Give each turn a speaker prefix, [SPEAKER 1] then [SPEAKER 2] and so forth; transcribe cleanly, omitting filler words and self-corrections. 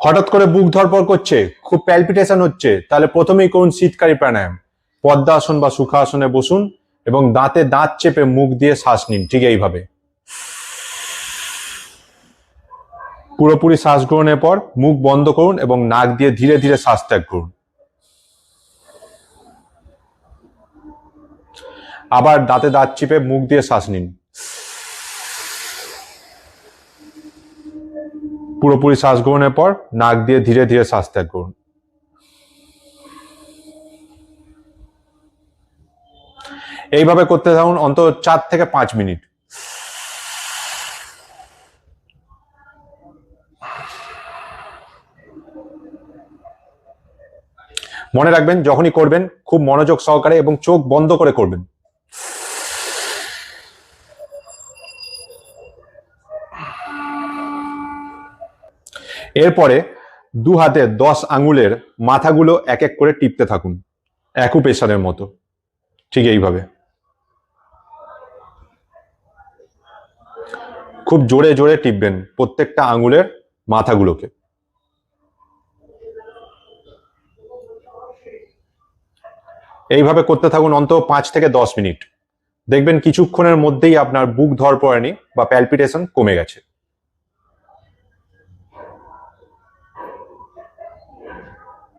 [SPEAKER 1] হঠাৎ করে বুক ধড়ফড় করছে, খুব প্যালপিটেশন হচ্ছে, তাহলে প্রথমেই করুন শীতকারী প্রাণায়াম। পদ্মাসন বা সুখাসনে বসুন এবং দাঁতে দাঁত চেপে মুখ দিয়ে শ্বাস নিন, ঠিক এইভাবে। পুরোপুরি শ্বাস গ্রহণের পর মুখ বন্ধ করুন এবং নাক দিয়ে ধীরে ধীরে শ্বাস ত্যাগ করুন। আবার দাঁতে দাঁত চেপে মুখ দিয়ে শ্বাস নিন। পুরোপুরি শ্বাস গ্রহণের পর নাক দিয়ে ধীরে ধীরে শ্বাস ত্যাগ করুন। এইভাবে করতে থাকুন অন্তত 4 থেকে 5 মিনিট। মনে রাখবেন, যখনই করবেন খুব মনোযোগ সহকারে এবং চোখ বন্ধ করে করবেন। এরপরে 2 হাতে 10 আঙুলের মাথাগুলো এক এক করে টিপতে থাকুন, অ্যাকুপ্রেশারের মতো, ঠিক এইভাবে। খুব জোরে জোরে টিপবেন প্রত্যেকটা আঙুলের মাথাগুলোকে। এইভাবে করতে থাকুন অন্তত 5 থেকে 10 মিনিট। দেখবেন কিছুক্ষণের মধ্যেই আপনার বুক ধড়ফড়ানি বা প্যালপিটেশন কমে গেছে।